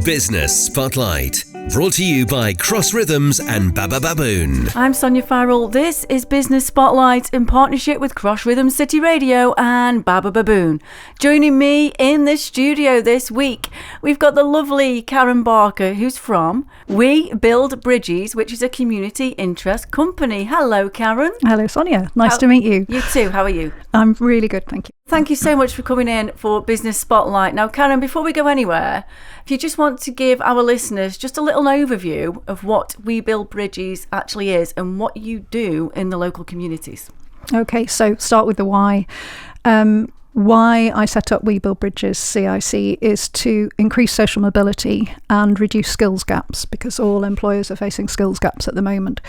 Business Spotlight, brought to you by Cross Rhythms and Baba Baboon. I'm Sonya. This is Business Spotlight in partnership with Cross Rhythms City Radio and Baba Baboon. Joining me in the studio this week, we've got the lovely Karen Barker, who's from We Build Bridges, which is a community interest company. Hello, Karen. Hello, Sonya. Nice to meet you. You too. How are you? I'm really good, thank you. Thank you so much for coming in for Business Spotlight. Now, Karen, before we go anywhere, if you just want to give our listeners just a little overview of what We Build Bridges actually is and what you do in the local communities. Okay, so start with the why. Why I set up We Build Bridges, CiC, is to increase social mobility and reduce skills gaps, because all employers are facing skills gaps at the moment.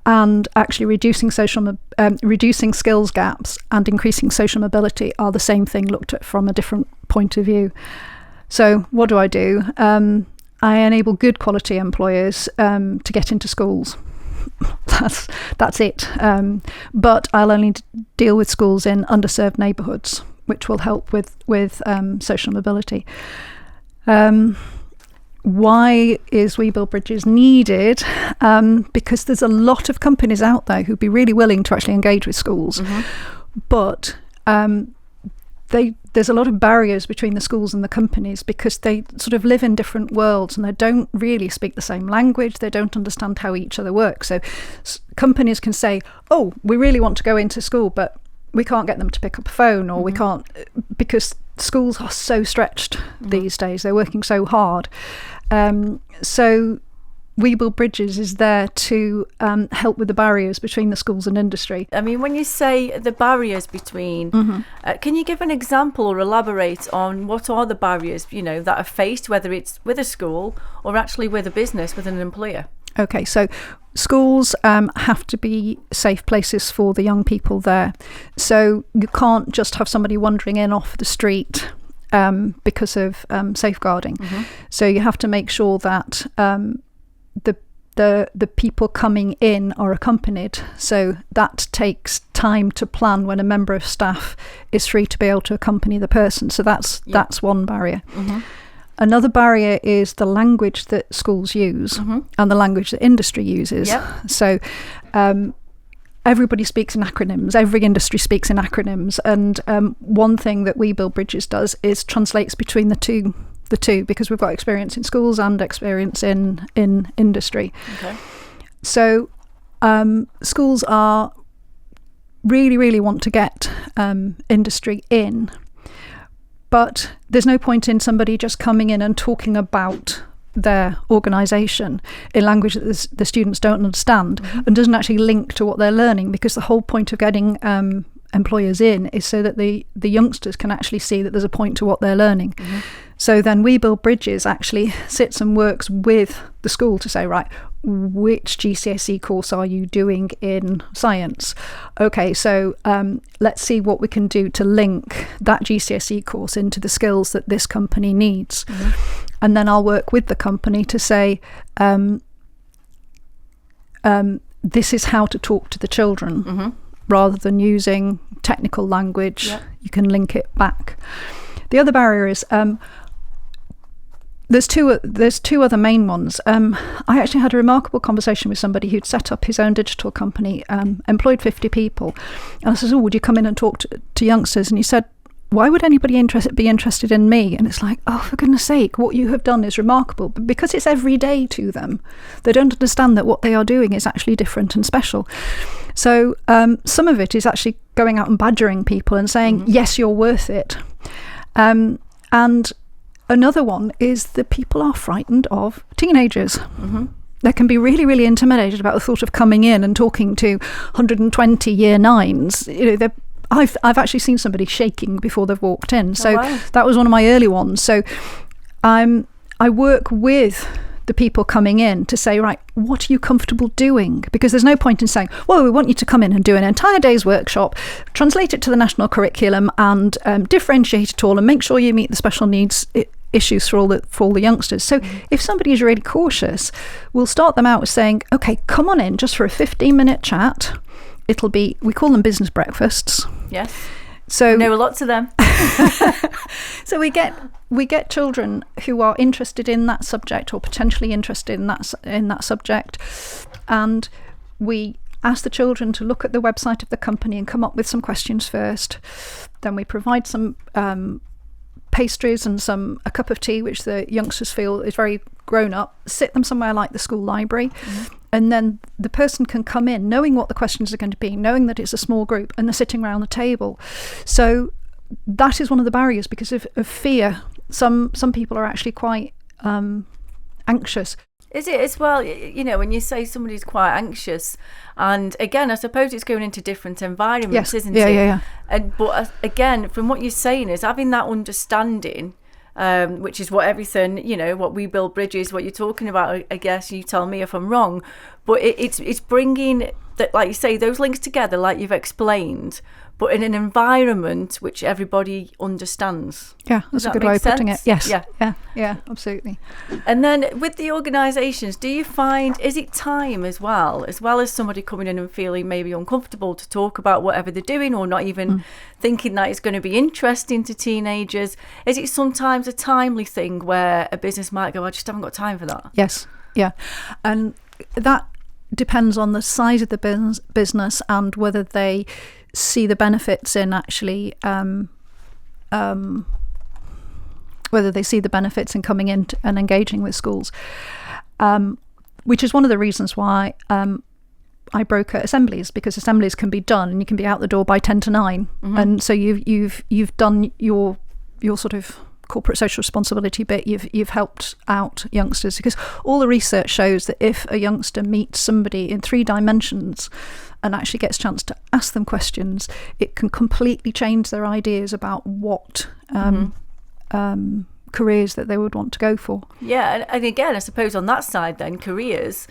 And actually reducing skills gaps and increasing social mobility are the same thing looked at from a different point of view. So what do? I enable good quality employers to get into schools. That's it. But I'll only deal with schools in underserved neighbourhoods, which will help with social mobility. Why is We Build Bridges needed? Because there's a lot of companies out there who'd be really willing to actually engage with schools, but there's a lot of barriers between the schools and the companies because they sort of live in different worlds and they don't really speak the same language. They don't understand how each other works. So companies can say, oh, we really want to go into school, but we can't get them to pick up a phone, or we can't, because schools are so stretched these days. They're working so hard. So We Build Bridges is there to help with the barriers between the schools and industry. I mean, when you say the barriers between, can you give an example or elaborate on what are the barriers, that are faced, whether it's with a school or actually with a business, with an employer? Okay, so schools have to be safe places for the young people there. So you can't just have somebody wandering in off the street because of safeguarding. So you have to make sure that the people coming in are accompanied. So that takes time to plan when a member of staff is free to be able to accompany the person. So that's one barrier. Another barrier is the language that schools use and the language that industry uses. So everybody speaks in acronyms. Every industry speaks in acronyms. And one thing that We Build Bridges does is translates between the two, because we've got experience in schools and experience in industry. So schools are really want to get industry in, but there's no point in somebody just coming in and talking about their organisation in language that the students don't understand and doesn't actually link to what they're learning, because the whole point of getting employers in is so that the youngsters can actually see that there's a point to what they're learning. So then We Build Bridges actually sits and works with the school to say, right, which GCSE course are you doing in science? Okay, so let's see what we can do to link that GCSE course into the skills that this company needs. And then I'll work with the company to say, this is how to talk to the children. Rather than using technical language, you can link it back. The other barrier is there's two other main ones. I actually had a remarkable conversation with somebody who'd set up his own digital company, employed 50 people, and I said, "Oh, would you come in and talk to youngsters?" And he said, "Why would anybody be interested in me?" And it's like, oh, for goodness sake, what you have done is remarkable. But because it's every day to them, they don't understand that what they are doing is actually different and special. So some of it is actually going out and badgering people and saying, yes, you're worth it. And another one is that people are frightened of teenagers. They can be really intimidated about the thought of coming in and talking to 120 year nines. I've actually seen somebody shaking before they've walked in. So that was one of my early ones. So I work with the people coming in to say, right, what are you comfortable doing? Because there's no point in saying, well, we want you to come in and do an entire day's workshop, translate it to the national curriculum and differentiate it all and make sure you meet the special needs issues for all the youngsters. So if somebody is really cautious, we'll start them out with saying, okay, come on in just for a 15-minute chat. We call them business breakfasts. Yes. So I know lots of them. So we get children who are interested in that subject or potentially interested in that subject, and we ask the children to look at the website of the company and come up with some questions first. Then we provide some pastries and a cup of tea, which the youngsters feel is very grown up, sit them somewhere like the school library, and then the person can come in knowing what the questions are going to be, knowing that it's a small group and they're sitting around the table. So that is one of the barriers, because of fear. Some people are actually quite anxious. Is it as well, when you say somebody's quite anxious, and again, I suppose it's going into different environments, isn't it? Yeah. But again, from what you're saying, is having that understanding, which is what everything, what we build bridges, what you're talking about, I guess you tell me if I'm wrong, but it's bringing, that, like you say, those links together, like you've explained, but in an environment which everybody understands. Yeah, that's a good way of putting it. Yes. Yeah, absolutely. And then with the organisations, do you find, is it time as well as somebody coming in and feeling maybe uncomfortable to talk about whatever they're doing, or not even thinking that it's going to be interesting to teenagers? Is it sometimes a timely thing where a business might go, I just haven't got time for that? Yes, yeah. And that depends on the size of the business and whether they see the benefits in actually whether they see the benefits in coming in and engaging with schools, which is one of the reasons why I broker assemblies, because assemblies can be done and you can be out the door by 10 to 9, and so you've done your sort of corporate social responsibility bit. You've helped out youngsters, because all the research shows that if a youngster meets somebody in 3 dimensions and actually gets a chance to ask them questions, it can completely change their ideas about what careers that they would want to go for. Yeah, and again, I suppose on that side then, careers,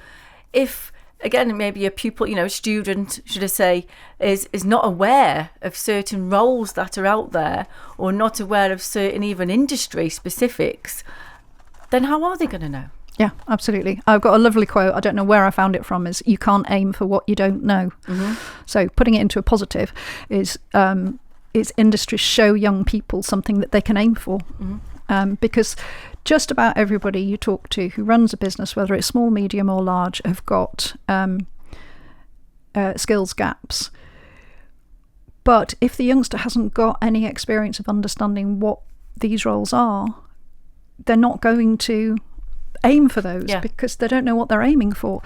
if again maybe a pupil, a student, should I say, is not aware of certain roles that are out there, or not aware of certain even industry specifics, then how are they going to know? Yeah, absolutely. I've got a lovely quote, I don't know where I found it from, is you can't aim for what you don't know. So putting it into a positive is industries show young people something that they can aim for, because just about everybody you talk to who runs a business, whether it's small, medium or large, have got skills gaps. But if the youngster hasn't got any experience of understanding what these roles are, they're not going to aim for those, because they don't know what they're aiming for,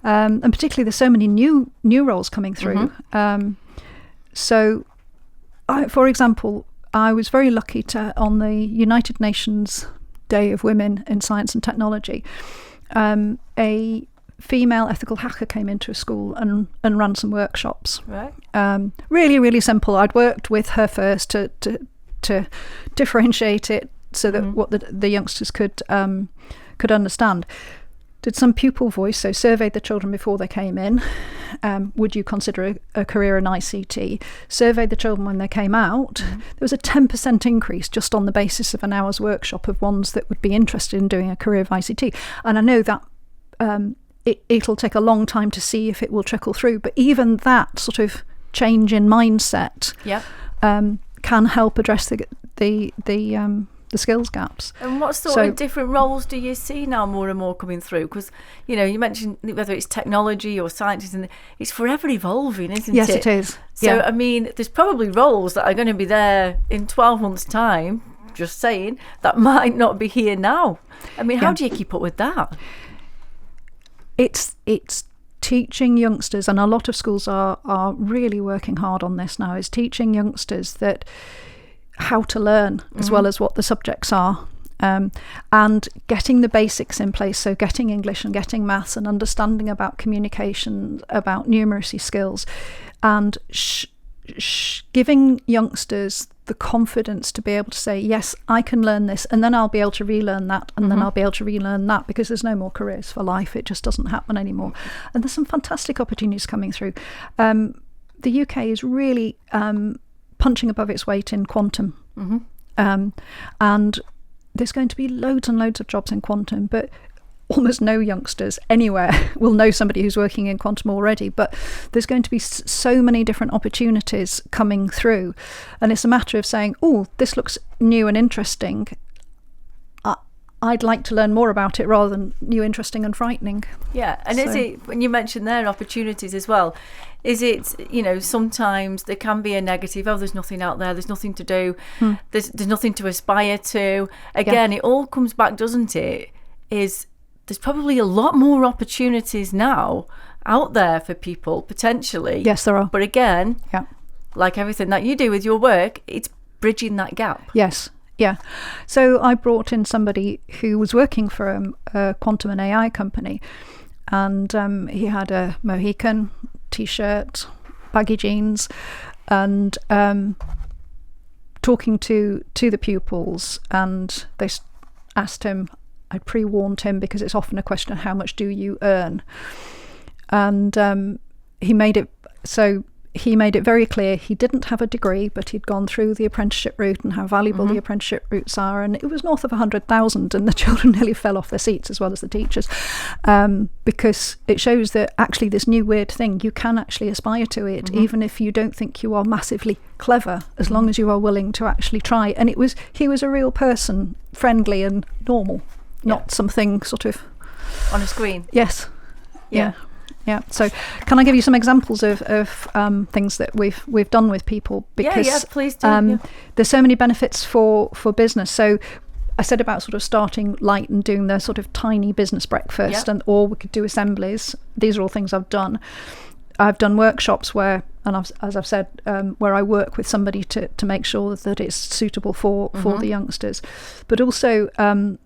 and particularly there's so many new roles coming through. So for example, I was very lucky to, on the United Nations Day of Women in Science and Technology, a female ethical hacker came into a school and ran some workshops. Right. Really, really simple. I'd worked with her first to differentiate it so that what the youngsters could understand. Did some pupil voice, so surveyed the children before they came in. Would you consider a career in ICT? Surveyed the children when they came out. There was a 10% increase just on the basis of an hour's workshop of ones that would be interested in doing a career of ICT. And I know that it'll take a long time to see if it will trickle through, but even that sort of change in mindset can help address the skills gaps. And what sort of different roles do you see now more and more coming through? Because you mentioned whether it's technology or sciences, and it's forever evolving, isn't it? Yes, it is. So I mean, there's probably roles that are going to be there in 12 months' time, just saying, that might not be here now. I mean, how do you keep up with that? It's teaching youngsters, and a lot of schools are really working hard on this now, is teaching youngsters that how to learn as well as what the subjects are, and getting the basics in place, so getting English and getting maths and understanding about communication, about numeracy skills, and giving youngsters the confidence to be able to say, yes, I can learn this, and then I'll be able to relearn that, and then I'll be able to relearn that, because there's no more careers for life. It just doesn't happen anymore. And there's some fantastic opportunities coming through. The UK is really punching above its weight in quantum, and there's going to be loads and loads of jobs in quantum, but almost no youngsters anywhere will know somebody who's working in quantum already, but there's going to be so many different opportunities coming through, and it's a matter of saying, oh, this looks new and interesting, I'd like to learn more about it, rather than new, interesting and frightening. Yeah, and is it, when you mentioned there opportunities as well, is it, sometimes there can be a negative, there's nothing out there, there's nothing to do, there's nothing to aspire to. Again, it all comes back, doesn't it, is there's probably a lot more opportunities now out there for people, potentially. Yes, there are. But again, like everything that you do with your work, it's bridging that gap. Yes. Yeah. So I brought in somebody who was working for a quantum and AI company, and he had a Mohican, t-shirt, baggy jeans, and talking to the pupils, and they asked him, I pre-warned him, because it's often a question of how much do you earn, and he made it very clear he didn't have a degree, but he'd gone through the apprenticeship route and how valuable the apprenticeship routes are, and it was north of 100,000, and the children nearly fell off their seats, as well as the teachers, because it shows that actually this new weird thing, you can actually aspire to it, even if you don't think you are massively clever, as long as you are willing to actually try. And he was a real person, friendly and normal, not something sort of on a screen. Yes. Yeah. So, can I give you some examples of things that we've done with people? Because please do. There's so many benefits for business. So, I said about sort of starting light and doing the sort of tiny business breakfast, or we could do assemblies. These are all things I've done. I've done workshops where, and as I've said, where I work with somebody to make sure that it's suitable for the youngsters. But also, I'm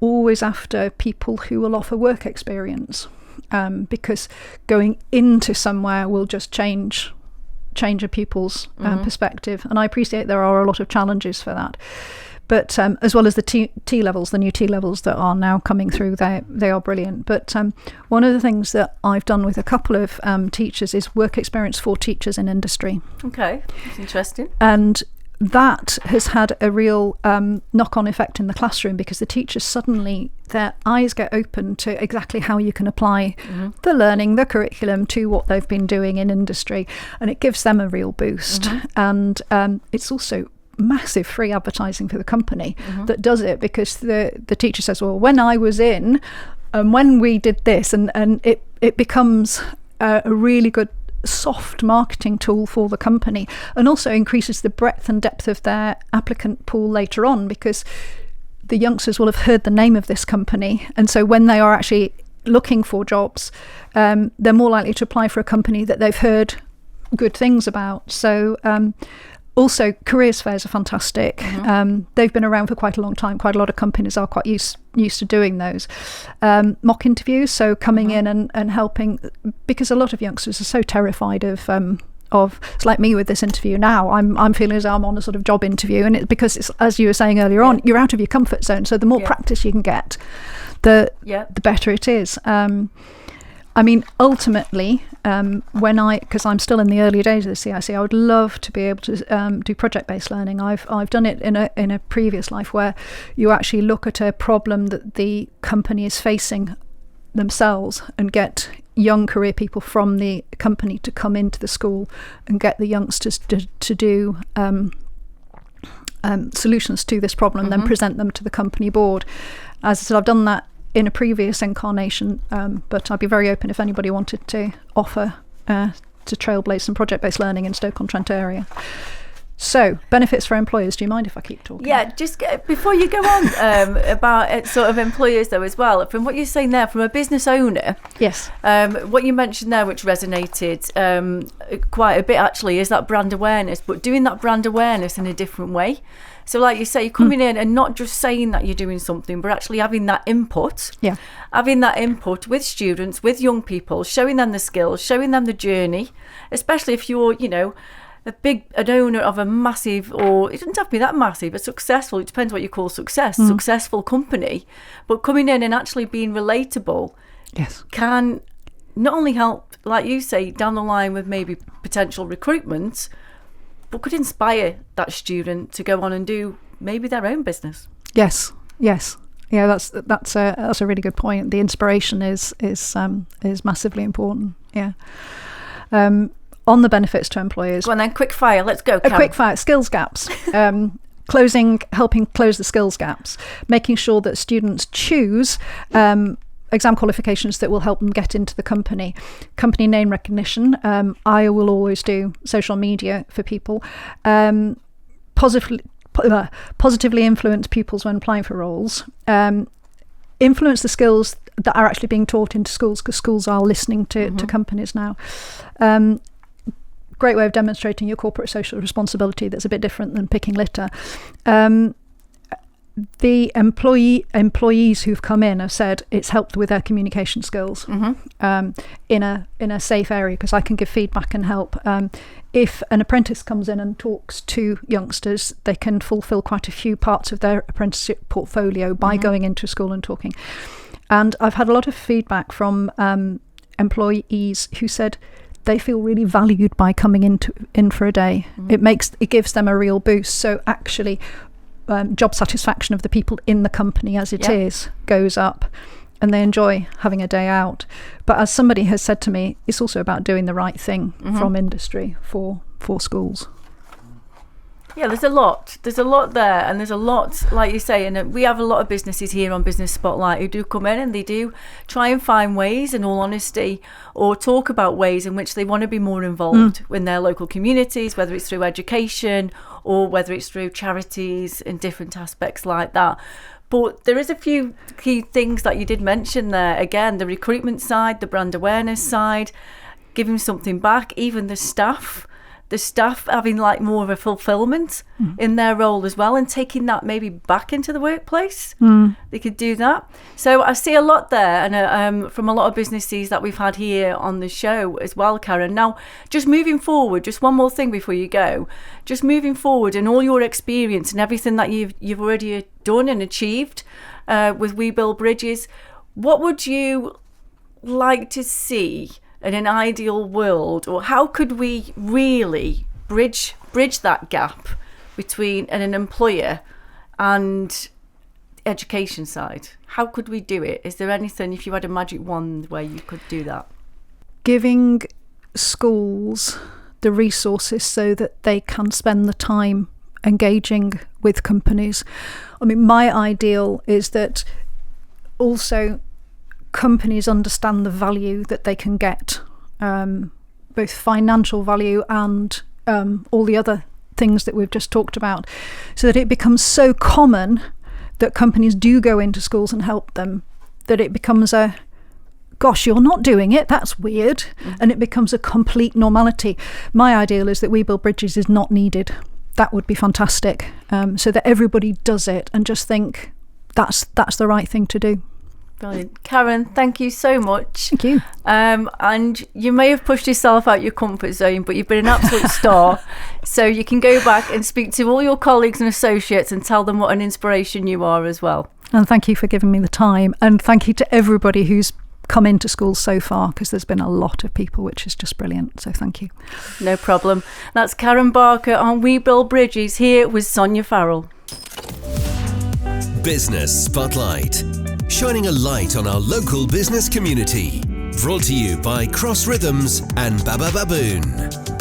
always after people who will offer work experience. Because going into somewhere will just change a pupil's perspective, and I appreciate there are a lot of challenges for that. But as well as the T levels, the new T levels that are now coming through, they are brilliant. But one of the things that I've done with a couple of teachers is work experience for teachers in industry. Okay, that's interesting. And that has had a real knock-on effect in the classroom, because the teachers suddenly, their eyes get open to exactly how you can apply the learning, the curriculum to what they've been doing in industry, and it gives them a real boost. And it's also massive free advertising for the company that does it, because the teacher says, well, when I was in, and when we did this, and it becomes a really good soft marketing tool for the company, and also increases the breadth and depth of their applicant pool later on, because the youngsters will have heard the name of this company, and so when they are actually looking for jobs, they're more likely to apply for a company that they've heard good things about. So also, careers fairs are fantastic. They've been around for quite a long time. Quite a lot of companies are quite used to doing those. Mock interviews, so coming in and helping, because a lot of youngsters are so terrified of it's like me with this interview now. I'm feeling as though I'm on a sort of job interview, and because it's, as you were saying earlier on, you're out of your comfort zone. So the more practice you can get, the better it is. I mean, ultimately, because I'm still in the early days of the CiC, I would love to be able to do project-based learning. I've done it in a previous life, where you actually look at a problem that the company is facing themselves and get young career people from the company to come into the school and get the youngsters to do solutions to this problem, then present them to the company board. As I said, I've done that in a previous incarnation, but I'd be very open if anybody wanted to offer to trailblaze some project-based learning in Stoke-on-Trent area. So, benefits for employers. Do you mind if I keep talking? Yeah, just before you go on about sort of employers though as well, from what you're saying there, from a business owner, yes, what you mentioned there, which resonated quite a bit actually, is that brand awareness, but doing that brand awareness in a different way. So like you say, you're coming in and not just saying that you're doing something, but actually having that input. Yeah. Having that input with students, with young people, showing them the skills, showing them the journey, especially if you're, an owner of a massive, or it doesn't have to be that massive, a successful, it depends what you call success, successful company, but coming in and actually being relatable can not only help, like you say, down the line with maybe potential recruitment, but could inspire that student to go on and do maybe their own business. Yes. Yeah, that's a really good point. The inspiration is massively important. Yeah. On the benefits to employers. Go on then, quick fire. Let's go, Karen. A quick fire. Skills gaps. Helping close the skills gaps, making sure that students choose exam qualifications that will help them get into the company. Company name recognition. I will always do social media for people. Positively influence pupils when applying for roles. Influence the skills that are actually being taught into schools, because schools are listening to companies now. Great way of demonstrating your corporate social responsibility that's a bit different than picking litter. The employees who've come in have said it's helped with their communication skills in a safe area, because I can give feedback and help. If an apprentice comes in and talks to youngsters, they can fulfil quite a few parts of their apprenticeship portfolio by going into school and talking. And I've had a lot of feedback from employees who said they feel really valued by coming in for a day. It gives them a real boost. So actually, job satisfaction of the people in the company as it is goes up, and they enjoy having a day out. But as somebody has said to me, it's also about doing the right thing from industry for schools. Yeah, there's a lot there, and there's a lot, like you say, and we have a lot of businesses here on Business Spotlight who do come in and they do try and find ways, in all honesty, or talk about ways in which they want to be more involved in their local communities, whether it's through education or whether it's through charities and different aspects like that. But there is a few key things that you did mention there. Again, the recruitment side, the brand awareness side, giving something back, even the staff having like more of a fulfillment in their role as well, and taking that maybe back into the workplace. They could do that. So I see a lot there, and from a lot of businesses that we've had here on the show as well, Karen. Now, just moving forward, just one more thing before you go. Just moving forward, and all your experience and everything that you've already done and achieved with We Build Bridges, what would you like to see in an ideal world, or how could we really bridge that gap between an employer and education side? How could we do it? Is there anything, if you had a magic wand, where you could do that? Giving schools the resources so that they can spend the time engaging with companies. I mean, my ideal is that also companies understand the value that they can get, both financial value and all the other things that we've just talked about, so that it becomes so common that companies do go into schools and help them, that it becomes a, gosh, you're not doing it, that's weird, and it becomes a complete normality. My ideal is that We Build Bridges is not needed. That would be fantastic, so that everybody does it and just think that's the right thing to do. Brilliant. Karen, thank you so much. Thank you. And you may have pushed yourself out your comfort zone, but you've been an absolute star. So you can go back and speak to all your colleagues and associates and tell them what an inspiration you are as well. And thank you for giving me the time. And thank you to everybody who's come into schools so far, because there's been a lot of people, which is just brilliant. So thank you. No problem. That's Karen Barker on We Build Bridges, here with Sonya Farrell. Business Spotlight, shining a light on our local business community. Brought to you by Cross Rhythms and Baba Baboon.